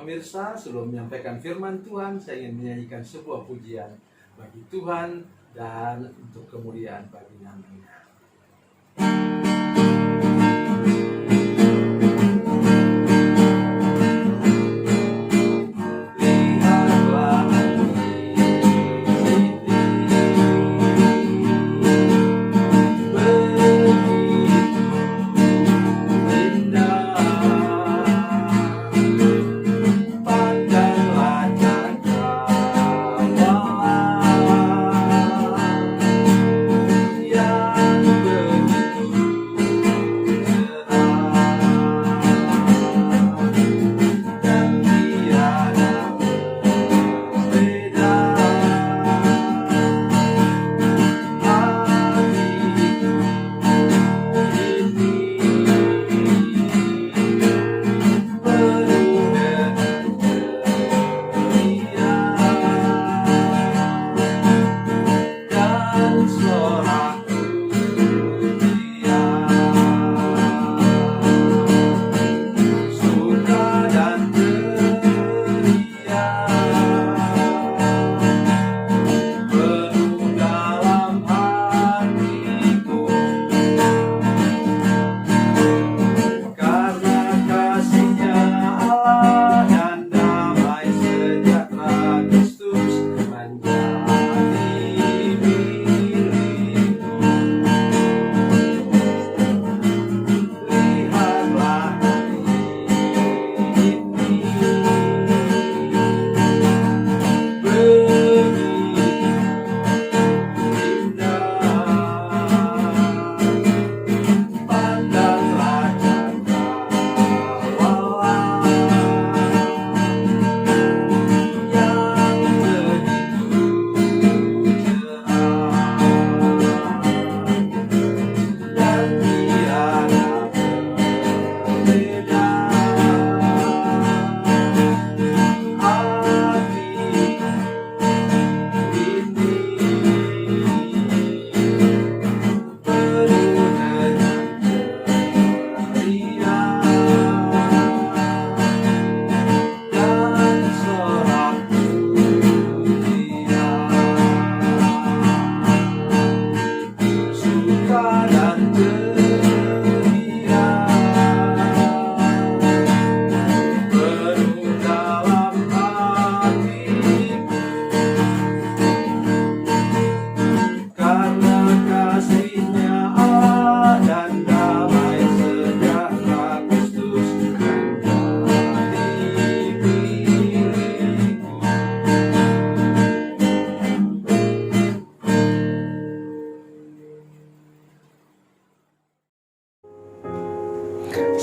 pemirsa, sebelum menyampaikan firman Tuhan, saya ingin menyanyikan sebuah pujian bagi Tuhan dan untuk kemuliaan bagi nama-Nya.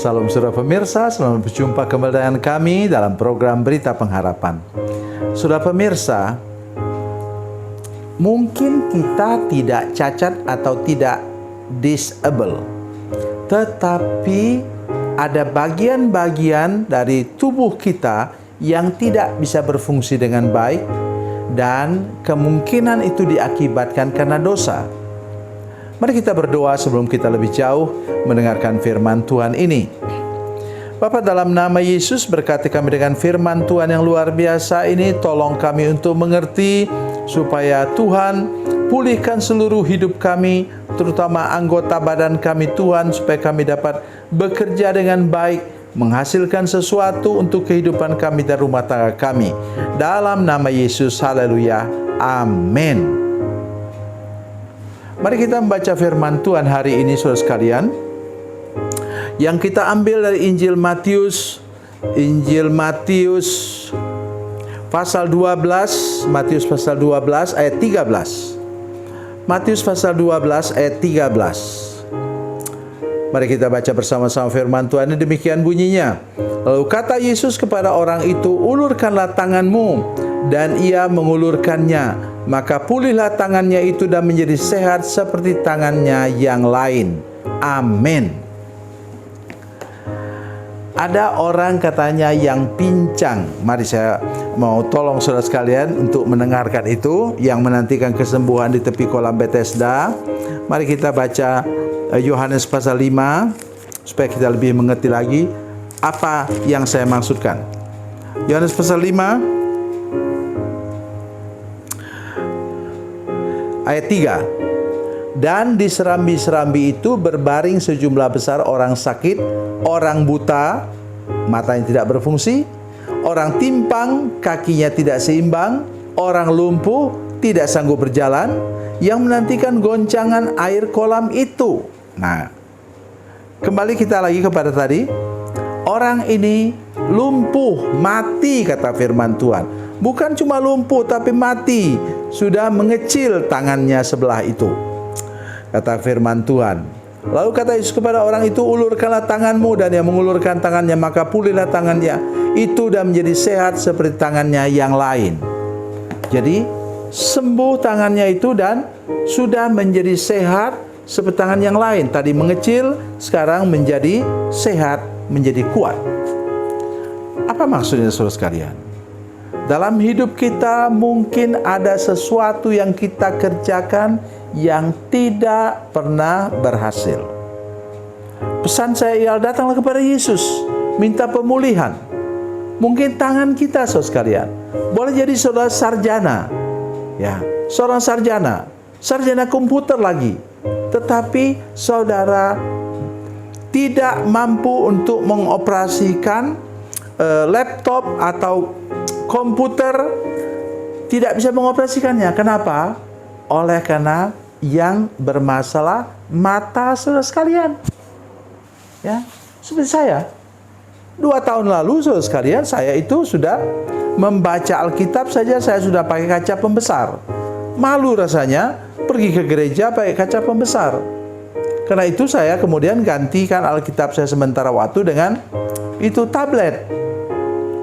Salam saudara pemirsa, selamat berjumpa kembali dengan kami dalam program Berita Pengharapan. Saudara pemirsa, mungkin kita tidak cacat atau tidak disable, tetapi ada bagian-bagian dari tubuh kita yang tidak bisa berfungsi dengan baik, dan kemungkinan itu diakibatkan karena dosa. Mari kita berdoa sebelum kita lebih jauh mendengarkan firman Tuhan ini. Bapa, dalam nama Yesus, berkati kami dengan firman Tuhan yang luar biasa ini. Tolong kami untuk mengerti supaya Tuhan pulihkan seluruh hidup kami, terutama anggota badan kami Tuhan, supaya kami dapat bekerja dengan baik, menghasilkan sesuatu untuk kehidupan kami dan rumah tangga kami. Dalam nama Yesus, haleluya, amin. Mari kita membaca firman Tuhan hari ini, saudara sekalian, yang kita ambil dari Injil Matius pasal 12, Matius pasal 12 ayat 13. Matius pasal 12 ayat 13. Mari kita baca bersama-sama firman Tuhan ini, demikian bunyinya. Lalu kata Yesus kepada orang itu, "Ulurkanlah tanganmu." Dan ia mengulurkannya. Maka pulihlah tangannya itu dan menjadi sehat seperti tangannya yang lain. Amin. Ada orang katanya yang pincang. Mari saya mau tolong saudara sekalian untuk mendengarkan itu, yang menantikan kesembuhan di tepi kolam Bethesda. Mari kita baca Yohanes pasal 5 supaya kita lebih mengerti lagi apa yang saya maksudkan. Yohanes pasal 5 ayat 3. Dan di serambi-serambi itu berbaring sejumlah besar orang sakit, orang buta, matanya tidak berfungsi, orang timpang, kakinya tidak seimbang, orang lumpuh, tidak sanggup berjalan, yang menantikan goncangan air kolam itu. Nah, kembali kita lagi kepada tadi. Orang ini lumpuh, mati, kata firman Tuhan. Bukan cuma lumpuh, tapi mati. Sudah mengecil tangannya sebelah itu, kata firman Tuhan. Lalu kata Yesus kepada orang itu, ulurkanlah tanganmu. Dan dia mengulurkan tangannya, maka pulihlah tangannya itu dan menjadi sehat seperti tangannya yang lain. Jadi sembuh tangannya itu dan sudah menjadi sehat seperti tangan yang lain. Tadi mengecil, sekarang menjadi sehat, menjadi kuat. Apa maksudnya, saudara sekalian? Dalam hidup kita mungkin ada sesuatu yang kita kerjakan yang tidak pernah berhasil. Pesan saya ialah datanglah kepada Yesus, minta pemulihan. Mungkin tangan kita, saudara sekalian, boleh jadi saudara sarjana, ya, seorang sarjana komputer lagi, tetapi saudara tidak mampu untuk mengoperasikan laptop atau komputer, tidak bisa mengoperasikannya. Kenapa? Oleh karena yang bermasalah mata, saudara sekalian. Ya, seperti saya. 2 tahun lalu, saudara sekalian, saya itu sudah membaca Alkitab saja saya sudah pakai kaca pembesar. Malu rasanya pergi ke gereja pakai kaca pembesar. Karena itu saya kemudian gantikan Alkitab saya sementara waktu dengan itu tablet.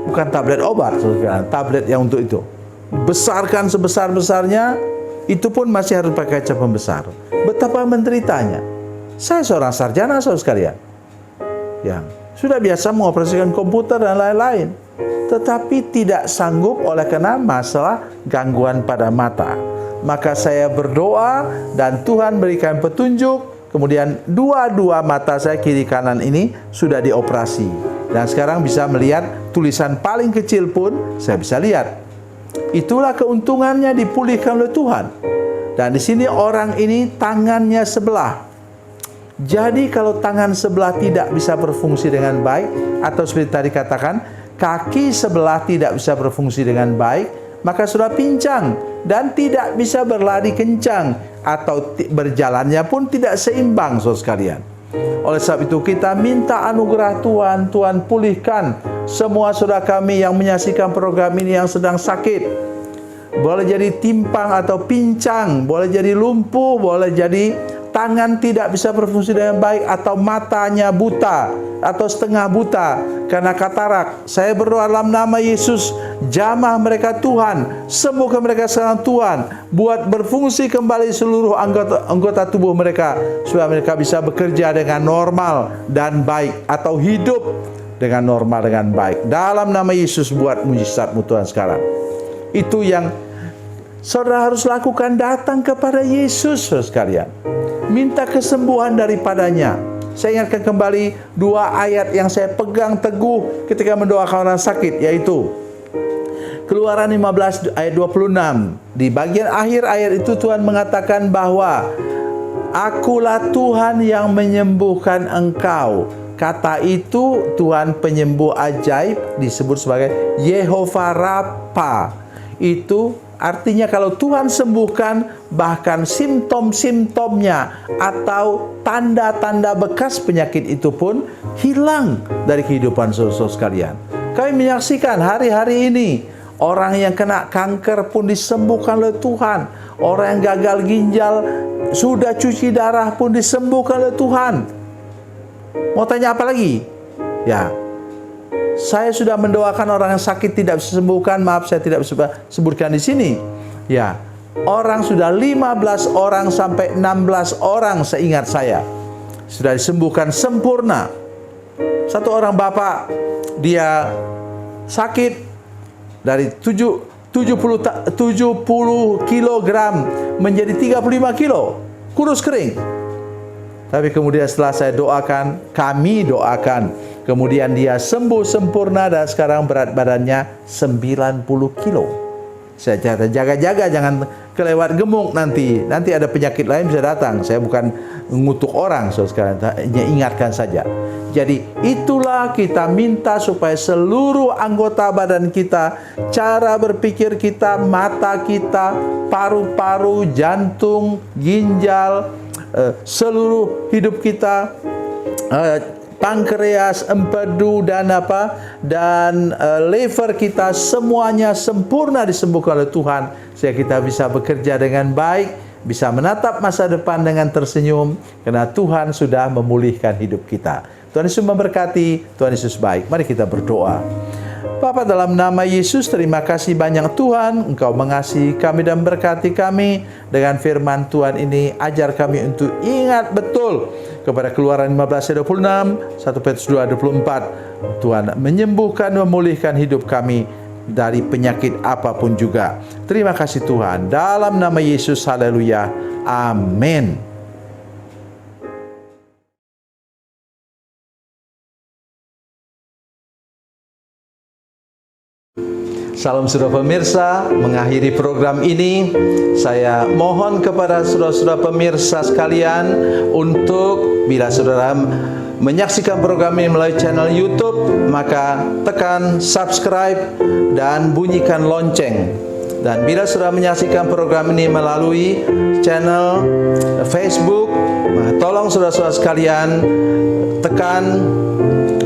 Bukan tablet obat, saudara, tablet yang untuk itu. Besarkan sebesar-besarnya, itu pun masih harus pakai kaca pembesar. Betapa menderitanya. Saya seorang sarjana, saudara sekalian, yang sudah biasa mengoperasikan komputer dan lain-lain, tetapi tidak sanggup oleh karena masalah gangguan pada mata. Maka saya berdoa dan Tuhan berikan petunjuk. Kemudian dua mata saya kiri kanan ini sudah dioperasi. Dan sekarang bisa melihat tulisan paling kecil pun saya bisa lihat. Itulah keuntungannya dipulihkan oleh Tuhan. Dan di sini orang ini tangannya sebelah. Jadi kalau tangan sebelah tidak bisa berfungsi dengan baik, atau seperti tadi katakan, kaki sebelah tidak bisa berfungsi dengan baik, maka sudah pincang dan tidak bisa berlari kencang, atau berjalannya pun tidak seimbang, saudara sekalian. Oleh sebab itu kita minta anugerah Tuhan. Tuhan pulihkan semua saudara kami yang menyaksikan program ini yang sedang sakit. Boleh jadi timpang atau pincang, boleh jadi lumpuh, boleh jadi tangan tidak bisa berfungsi dengan baik, atau matanya buta atau setengah buta karena katarak. Saya berdoa dalam nama Yesus, jamah mereka Tuhan, sembuhkan mereka sekarang Tuhan, buat berfungsi kembali seluruh anggota tubuh mereka, supaya mereka bisa bekerja dengan normal dan baik, atau hidup dengan normal dengan baik. Dalam nama Yesus, buat mujizat-Mu Tuhan sekarang. Itu yang saudara harus lakukan, datang kepada Yesus, saudara sekalian. Minta kesembuhan daripadanya. Saya ingatkan kembali 2 ayat yang saya pegang teguh ketika mendoakan orang sakit, yaitu Keluaran 15 ayat 26. Di bagian akhir ayat itu Tuhan mengatakan bahwa Akulah Tuhan yang menyembuhkan engkau. Kata itu Tuhan penyembuh ajaib disebut sebagai Yehovah Rafa. Itu artinya kalau Tuhan sembuhkan, bahkan simptom-simptomnya atau tanda-tanda bekas penyakit itu pun hilang dari kehidupan saudara sekalian. Kami menyaksikan hari-hari ini orang yang kena kanker pun disembuhkan oleh Tuhan. Orang yang gagal ginjal, sudah cuci darah pun disembuhkan oleh Tuhan. Mau tanya apa lagi? Ya, saya sudah mendoakan orang yang sakit tidak bisa sembuhkan. Maaf, saya tidak bisa sebutkan di sini. Ya, orang sudah 15 orang sampai 16 orang seingat saya sudah disembuhkan sempurna. Satu orang bapak, dia sakit dari 70 kilogram menjadi 35 kilo, kurus kering. Tapi kemudian setelah saya doakan, kami doakan, Kemudian dia sembuh sempurna dan sekarang berat badannya 90 kilo. Saya jaga-jaga jangan kelewat gemuk nanti. Nanti ada penyakit lain bisa datang. Saya bukan mengutuk orang, saudara, hanya ingatkan saja. Jadi itulah kita minta supaya seluruh anggota badan kita, cara berpikir kita, mata kita, paru-paru, jantung, ginjal, seluruh hidup kita, pankreas, empedu dan liver kita semuanya sempurna disembuhkan oleh Tuhan sehingga kita bisa bekerja dengan baik, bisa menatap masa depan dengan tersenyum karena Tuhan sudah memulihkan hidup kita. Tuhan Yesus memberkati, Tuhan Yesus baik. Mari kita berdoa. Bapa, dalam nama Yesus, terima kasih banyak Tuhan, Engkau mengasihi kami dan berkati kami. Dengan firman Tuhan ini, ajar kami untuk ingat betul kepada Keluaran 15:26, 1 Petrus 2:24. Tuhan menyembuhkan, memulihkan hidup kami dari penyakit apapun juga. Terima kasih Tuhan. Dalam nama Yesus, haleluya. Amin. Salam saudara pemirsa, mengakhiri program ini saya mohon kepada saudara-saudara pemirsa sekalian untuk bila saudara menyaksikan program ini melalui channel YouTube, maka tekan subscribe dan bunyikan lonceng. Dan bila saudara menyaksikan program ini melalui channel Facebook, tolong saudara-saudara sekalian tekan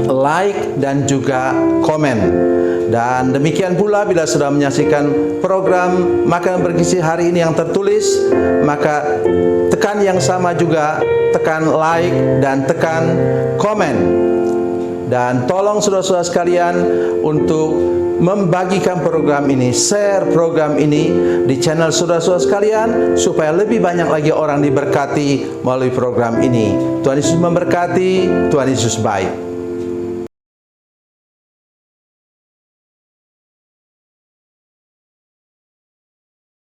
like dan juga komen. Dan demikian pula bila sudah menyaksikan program Makanan Bergizi hari ini yang tertulis, maka tekan yang sama juga, tekan like dan tekan komen. Dan tolong saudara-saudara sekalian untuk membagikan program ini, share program ini di channel saudara-saudara sekalian supaya lebih banyak lagi orang diberkati melalui program ini. Tuhan Yesus memberkati, Tuhan Yesus baik.